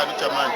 alutamani.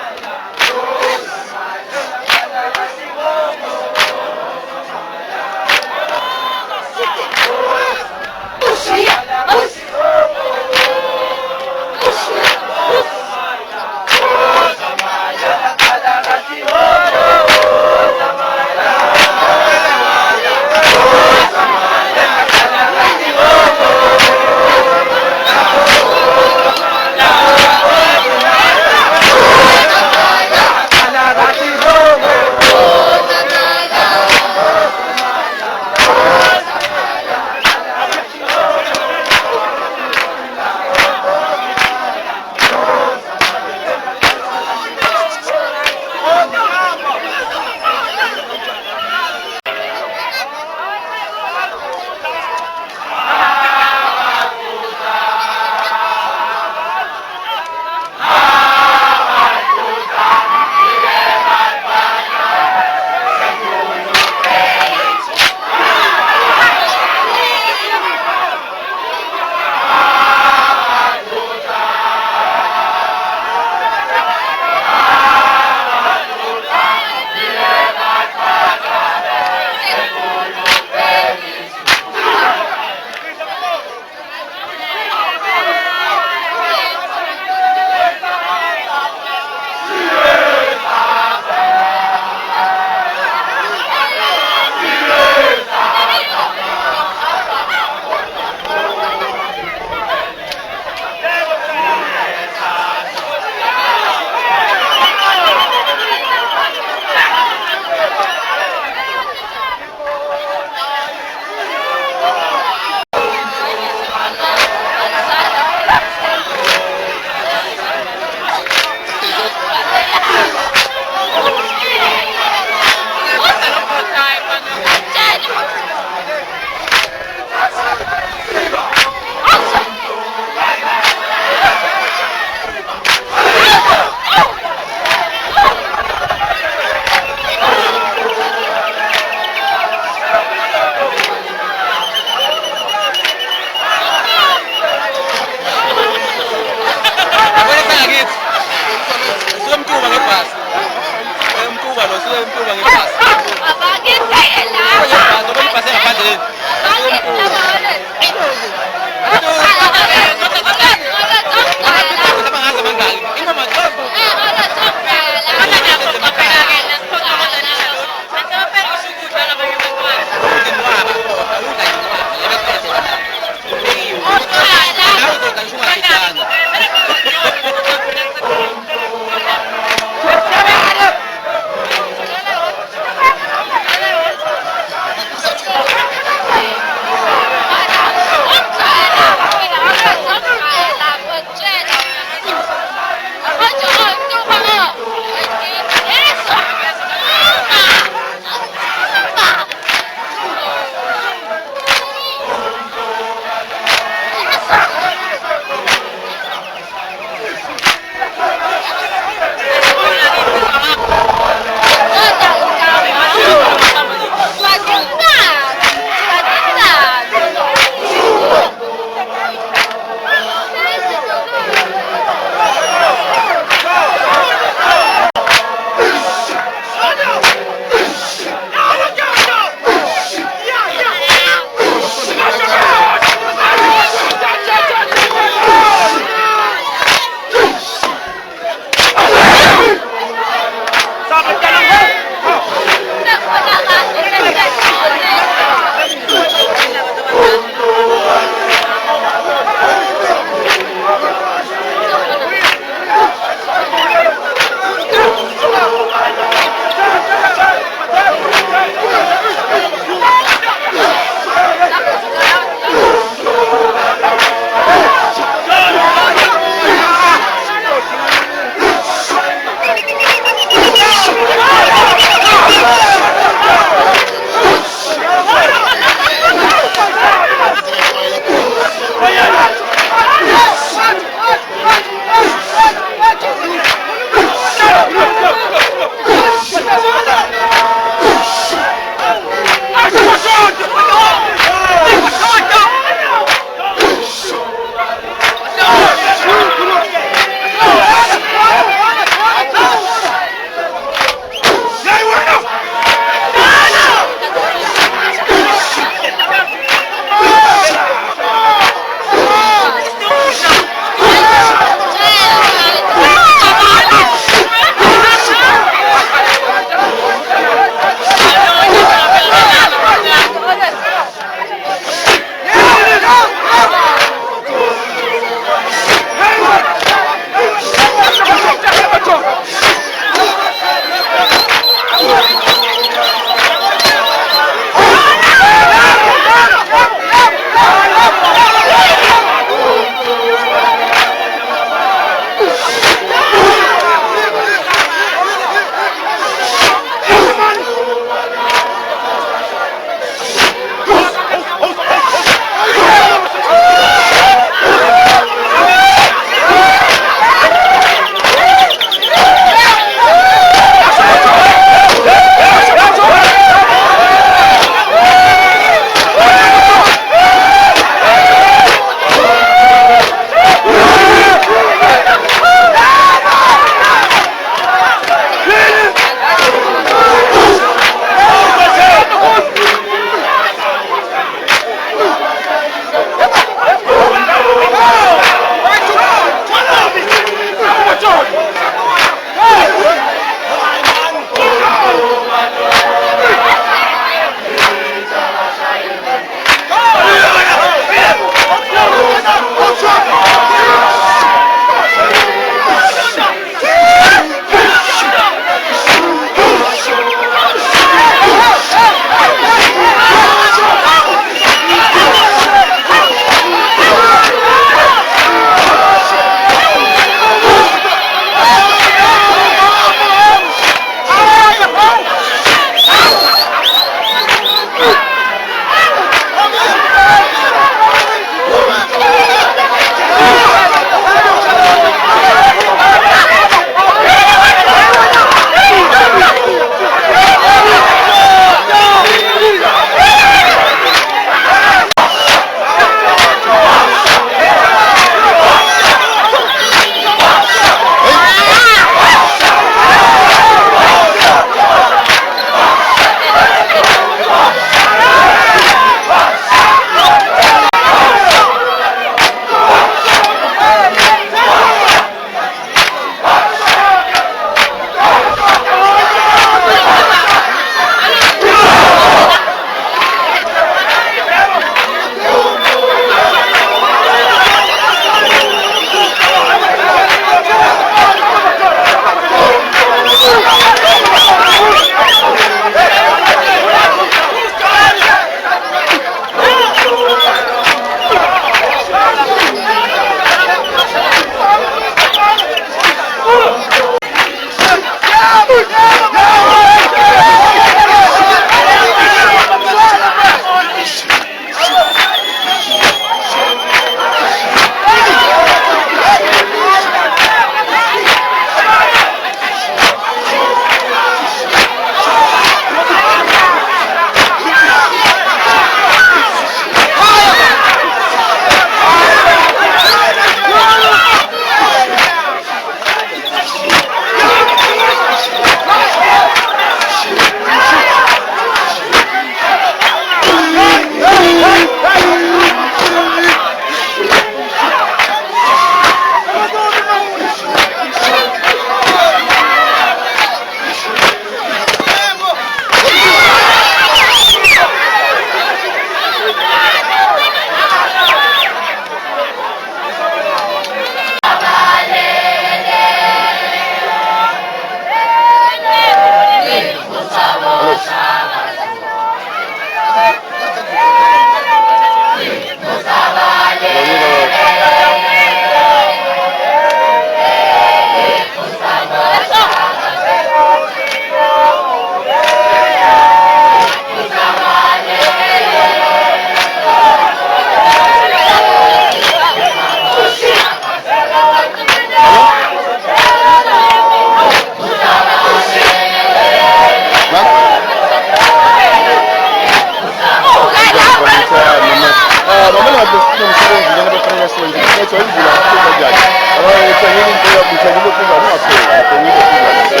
sonje netho imvula kakhulu njalo abayethengile impela kuthengile ukudla ungapheli thengile ukudla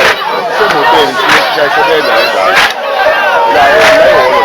semotweni siyayisebenza kanjalo la yeholo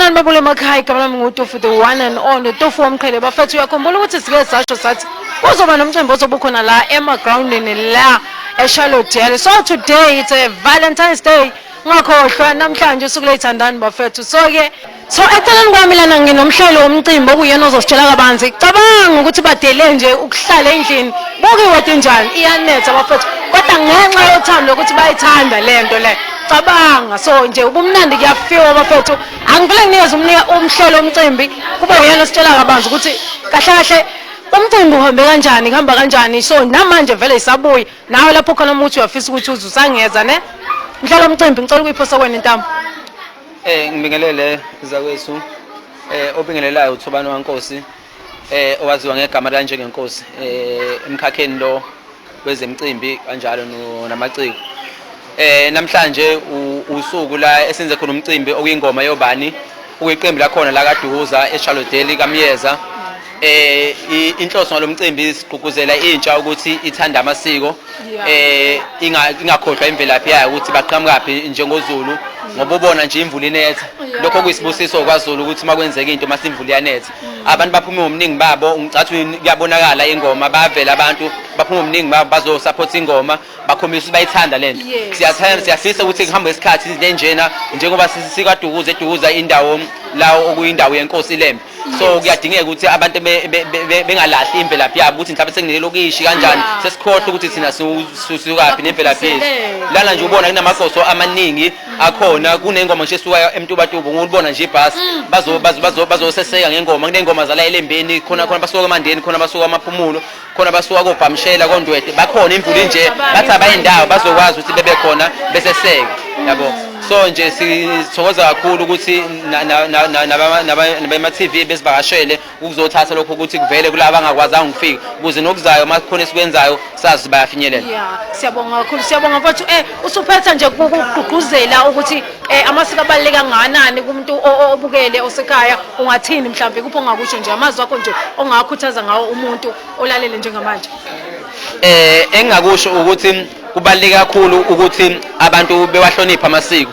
Babule emakhaya igama lami nguTofu the one and only Tofu Wamqhele bafethu uyakhumbula ukuthi sike sasho sathi kuzoba nomcimbi ozobukhona la emagroundini la eCharlotte. So today it's a Valentine's Day ngakhohlwa namhlanje usuku lethandani bafethu. So eceleni kwami lana nginomhleli womcimbi okuyena ozositshela kabanzi. Cabanga ukuthi badele nje ukuhlala endlini bokuwethe njani iyanetha bafethu kodwa ngenxa yothando ukuthi bayithanda lento le. Cabanga so nje ubumnandi kuyafiwa bafethu angivele nginikeze umhlelo womcimbi kube uyena ositshela kabanzi ukuthi kahle kahle umcimbi uhambe kanjani kuhamba kanjani. So namanje vele isabuyi nawe lapho khona umuthi uyafisa ukuthi uzusangeza ne mhlelo womcimbi ngicela ukuyiphosa kwena intambo. Ngibingelele zakwethu obingelelayo uThobani waNkosi owaziwa ngegama la njengenkosi emkhakheni lo wezemcimbi kanjalo namaciko. Namhlanje usuku la esenze khona umcimbi okuyingoma yobani okuyiqembu la khona la kaDuza eCharlotte kaMyeza inhloso ngalomcimbi sigqugquzela intsha ukuthi ithanda amasiko ingakhohlwa imvelaphi yayo ukuthi baqhamukaphi njengoZulu ngoba ubona nje imvula inetha lokho kuyisibusiso kwaZulu ukuthi makwenzeka into masimvula yanetha abantu baphuma ngobuningi babo ngicathi kuyabonakala ingoma bavela abantu baphuma ngobuningi babo bazo support ingoma bakhombisa ukuthi bayithanda lento siyathanda siyafisa ukuthi kuhambe isikhathi lenjena njengoba sikaDukuza edukuza indawo lawo okuyindawo yenkosi iLembe so kuyadingeka ukuthi abantu bengalahli imvelaphi yabo ukuthi mhlawumbe senginelokishi kanjani sesikhohle ukuthi thina sisukaphi nemvelaphi yethu lana nje ubona kunamagoso amaningi akhona kunengoma nje esuka eMtubatuba ngulibona nje ibhasi bazoseseka ngengoma kunengoma zala eLembeni khona basuka eMandeni khona basuka amaphumulo khona basuka koBhamshela koNdwede bakhona imvula nje bathi abayindawo bazokwazi ukuthi bebe khona beseseke yabo so nje sithokoza kakhulu ukuthi nabema TV besivakashele ukuzothatha lokho ukuthi kuvele kulabo abangakwazanga ukufika ukuze nokuzayo makukhona esikwenzayo sazi bayafinyelela siyabonga kakhulu siyabonga mfowethu usuphetha nje ukugqugquzela ukuthi amasiko abaluleke kangakanani kumuntu obukele osekhaya ungathini mhlawumbe kupho ongakusho nje amazwi akho nje ongakhuthaza ngawo umuntu olalele njengamanje engakusho ukuthi kubaluleke kakhulu ukuthi abantu bewahlonipha amasiko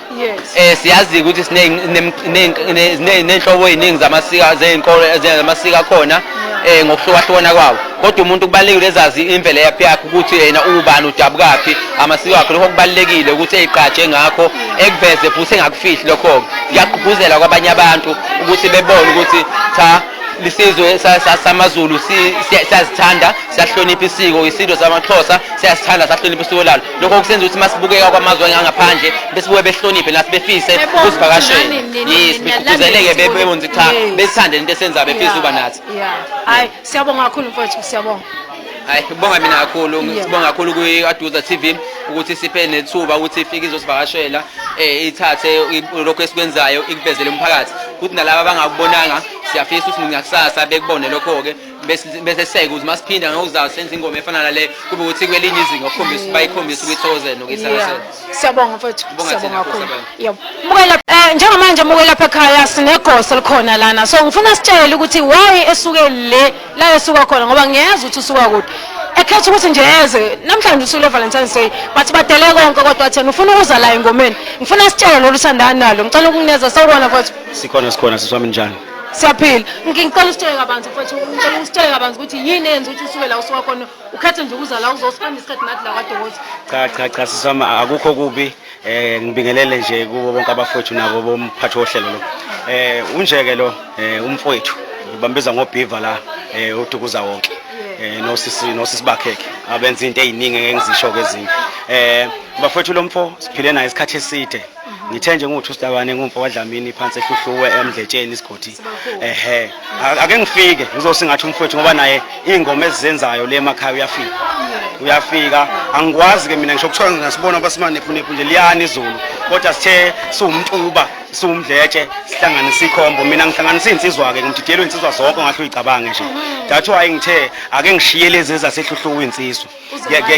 siyazi ukuthi sinenhlobo eziningi zamasiko zezinkolo zamasiko akhona ngokuhlukahlukana kwawo kodwa umuntu kubalekile ezazi imvelo yakhe ukuthi yena ubani udabukaphi amasiko akhe lokho kubalekile ukuthi eziqhaje ngakho ekuveze futhi engakufihli lokho kuyagqugquzela kwabanye abantu ukuthi bebone ukuthi cha lisizwe samaZulu siyazithanda siyahlonipha isiko isidlo samaXhosa siyasithanda sahlonipha isiko lalo lokho kusenza ukuthi masibukeka kwamazwe angaphandle besibuye behloniphe nathi befise kusivakashela bigqugquzeleke bebonze cha besithande into esenza befisa uba nathi hayi siyabonga kakhulu mfowethu siyabonga hayi ngibonga mina kakhulu ngibonga kakhulu kuAduza TV ukuthi siphe nethuba ukuthi ifike izosivakashela ithathe lokho esikwenzayo ikuvezele umphakathi ukuthi nalabo abangakubonanga siyafisa ukuthi ngakusasa bekubone lokho ke bese seke ukuthi masiphinda ngokuzayo senze ingoma efana nale kube ukuthi kwelinye izinga ukukhombisa bayikhombisa ukuyithokozela nokuyithakasela siyabonga mfowethu siyabonga kakhulu yebo mukela njengamanje mukela lapha ekhaya sinegosa likhona lana so ngifuna sitshele ukuthi why esuke la esuka khona ngoba ngiyeza ukuthi usuka kude ekhetha ukuthi nje yeze namhlanje usuku Valentine's Day bathi badele konke kodwa thena ufuna ukuza la engomeni ngifuna sitshele lo lusandana nalo ngicela ukunikeza sawubona mfowethu sikhona siswami njani siyaphila ngicela usitshele kabanzi mfowethu ngicela usitshele kabanzi ukuthi yini yenza ukuthi usuke la usuka khona ukhethe nje ukuza la uzosipanda isikhathi nathi la kaDokotela cha siswami akukho kubi ngibingelele nje kubo bonke abafowethu nabo bomphathi ohlelo lo unjeke lo umfowethu ngibambeza ngoBhiva la uDukuza wonke nosisi bakheke abenza into eziningi engizisho kezinye bafowethu lo mfo siphile naye isikhathi eside ngithe nje nguthi uSitabane ngumfo waDlamini phansi ehluhluwe eMdletsheni isigodi ake ngifike ngizosingathi umfowethu ngoba naye ingoma ezizenzayo le emakhaya uyafika angikwazi ke mina ngisho kuthiwa ngasibona basimane nephunepu nje liyani izulu kodwa sithe siwumtuba siwumdletshe sihlanganisa ikhombo mina ngihlanganisa insizwa ke ngimdidiyelwe insizwa zonke ngahle uyicabange nje thathu hayi ngithe ake ngishiye lezi ezasehluhluwe insizwa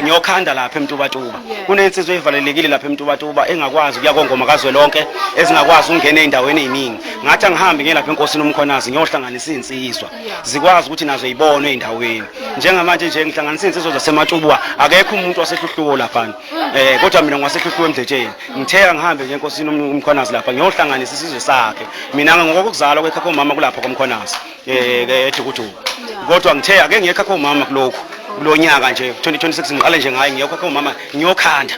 ngiyokhanda lapha eMtubatuba kunensizwe evalelekile lapha eMtubatuba engakwazi ukuya kongoma kazwelonke ezingakwazi ukungena endaweni eziningi ngathi angihambe ngelapha enkosini uMkhonazi ngiyohlanganisa insizwa zikwazi ukuthi nazo zibonwe endaweni njengamanje nje ngihlanganisa insizwa zaseMatuba akekho umuntu wasehluhluwe lapha kodwa mina ngwasehluhluwe eMdletsheni ngithe ngihambe ngenkosini uMkhonazi lapha ngiyohlanganisa isizwe sakhe mina ngokuzalwa kwekhakho mama kulapha koMkhonazi eDukuduku kodwa ngithe ake ngiyekhakho mama kulo nyaka nje 2026 ngiqale nje ngaye ngiyokhakho mama ngiyokhanda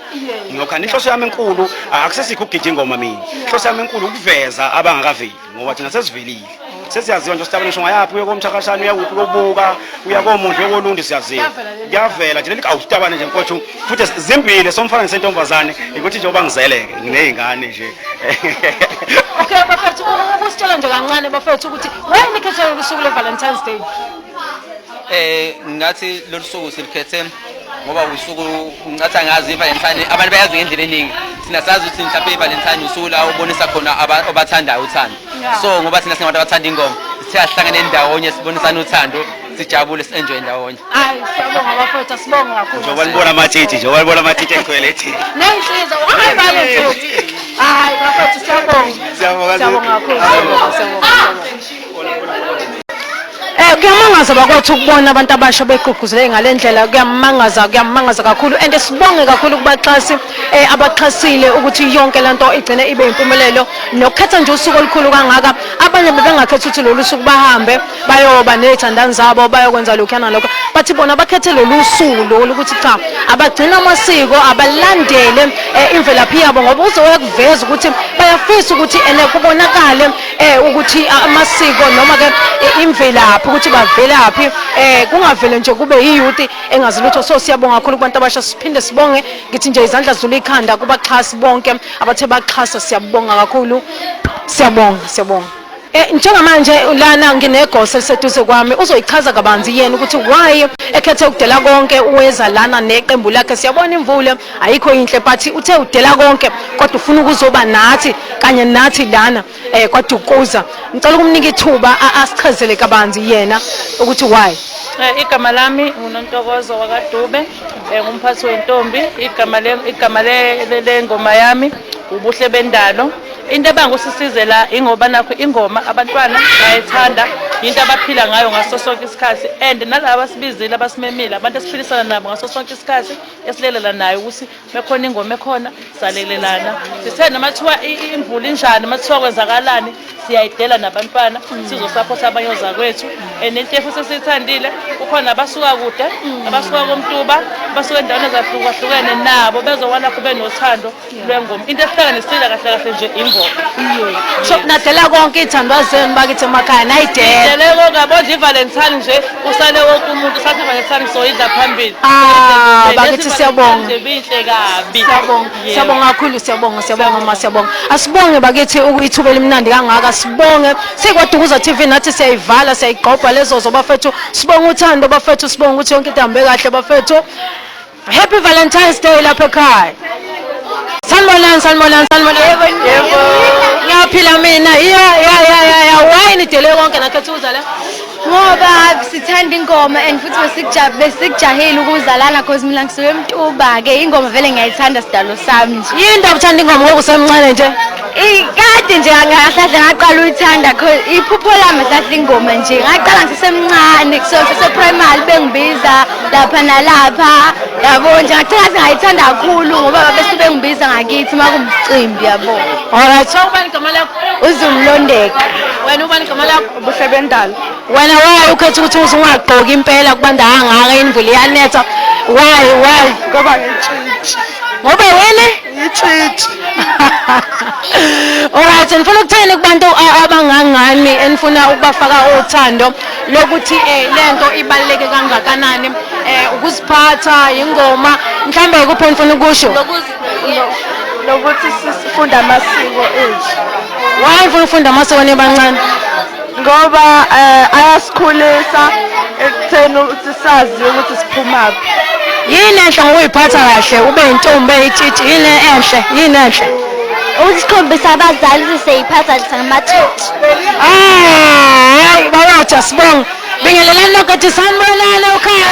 inhloso yami enkulu akusesikho ukugida ingoma mina inhloso yami enkulu ukuveza abangakaveli ngoba thina sesivelile sesiyaziwa nje uSitabane ngisho ngayaphi uye koMthakashana uyakuphi kobuka uya koMondlo uyakolundi siyaziwa kuyavela nje leli awuSitabane nje mfowethu futhi zimbili somfana ngisentombazane ukuthi nje oba ngizeleke nginezingane nje okay bafethu ukusitshela nje kancane bafethu ukuthi wena nikhethe usuku leValentine's Day ngathi lolu suku silikhethe ngoba usuku ngathi angazi iValentine abantu bayazi ngendlela eningi thina sazi ukuthi mhlawumbe iValentine usuku la ubonisa khona abathandayo uthando so ngoba thina singabantu abathanda ingoma sithe ahlangane ndawonye sibonisana uthando sijabule enjoy ndawonye hayi siyabonga bafethu sibonga kakhulu njengoba libona amatshitshi egcwele ethi nensizwa hayi balentsi hayi bafethu siyabonga kakhulu Kuyamangaza bakwethu ukubona abantu abasha begqugquzele ngalendlela, kuyamangaza kakhulu, and sibonge kakhulu kubaxhasi abaxhasile ukuthi yonke lento igcine ibe impumelelo, nokukhetha nje usuku olukhulu kangaka. Abanye bebengakhetha ukuthi lolu suku bahambe bayoba nezithandani zabo bayokwenza lokhu lokho, bathi bona bakhethe lolu suku lolu ukuthi cha, abagcina amasiko, abalandele imvelaphi yabo, ngoba uzoya kuveza ukuthi bayafisa ukuthi kubonakale ukuthi amasiko noma ke imvelaphi ukuthi bavelaphi, kungavele nje kube yiyouth engazi lutho. So siyabonga kakhulu kubantu abasha, siphinde sibonge ngithi nje izandla zulu ikhanda kubaxhasi bonke abathe baxhasa, siyabonga kakhulu, siyabonga. Njengamanje lana nginegosa eliseduze kwami, uzoyichaza kabanzi yena ukuthi why ekhethe ukudela konke uweza lana neqembu lakhe. Siyabona imvule ayikho inhle, but uthe udela konke kodwa ufuna ukuzoba nathi kanye nathi lana kwaDukuza. Ngicela ukumnika ithuba asichazele kabanzi yena ukuthi why. Igama lami uNontokozo wakaDube, ngumphathi wentombi. Igama lengoma yami ubuhle bendalo. Into ebangusisize la ingoba nakho ingoma abantwana bayithanda, into abaphila ngayo ngaso sonke isikhathi, and nalabo asibizile abasimemile, abantu esiphilisana nabo ngaso sonke isikhathi, esilelela nayo ukuthi bekhona ingoma ekhona salelelana. Sithe namathiwa imvula injani, mathiwa kwenzakalani, siyayidela nabantwana sizosupport abanye zakwethu. And into futhi sesithandile, kukhona abasuka kude, abasuka koMtuba, abasuka endaweni ezahlukahlukene, nabo bezokwana kube nothando lwengoma. Into ehlanganisile kahle nje ingoma. So nadela konke ithandwa zenu bakithi emakhaya nayidela. Deleko ngabona iValentine nje usale wonke umuntu sathi iValentine soyidla phambili. Bakithi siyabonga. Bihle kabi. Siyabonga kakhulu, siyabonga. Asibonge bakithi ukuyithuba elimnandi kangaka, sibonge sikwaDukuza TV nathi siyayivala, siyayigqobha lezo zobafethu. Sibonga uthando bafethu, sibonga ukuthi yonke into ihambe kahle bafethu. Happy Valentine's Day lapha ekhaya. Sanibonani. Yebo. Ngiyaphila mina. Why nidele konke nakhetha ukuzala? Ngoba sithanda ingoma and futhi besikujahile ukuzalana cause mina ngisuke eMtuba ke ingoma vele ngiyayithanda sidalo sami nje. Yini ndaba uthanda ingoma ngoba usemncane nje? Kade nje ngahlahle ngaqala uyithanda cause iphupho lami hlahle ingoma nje. Ngaqala ngisemncane kusose primary bengibiza lapha nalapha. Yabo nje ngathi ngayithanda kakhulu ngoba bese bengibiza ngakithi makumcimbi yabo. Alright, so ubani igama lakho? UZumlondeka. Wena ubani igama lakho? Ubuhle bendalo. Wena why ukhetha ukuthi ungagqoki impela kubanda hangaka imvula iyanetha? Why? Ngoba ngitshitshi. Ngoba wena Ngitshitshi. Alright, ngifuna ukuthini kubantu abangangani enifuna ukubafaka uthando lokuthi lento ibaluleke kangakanani, ukuziphatha, ingoma, mhlambe kuphi enifuna ukusho? Lokuthi sifunda amasiko ethu. Why ufuna ukufunda amasiko nebancane? Ngoba ayasikhulisa ekutheni ukuthi sazi ukuthi siphumaphi. Yini enhle ngokuyiphatha kahle ube intombi eyitshitshi? Yini enhle? Usikhombisa abazali ukuthi siyiphatha ngamatshitshi. Hayi bawathi asibonge. Bingelelani lokho ethi sanibonani ekhaya.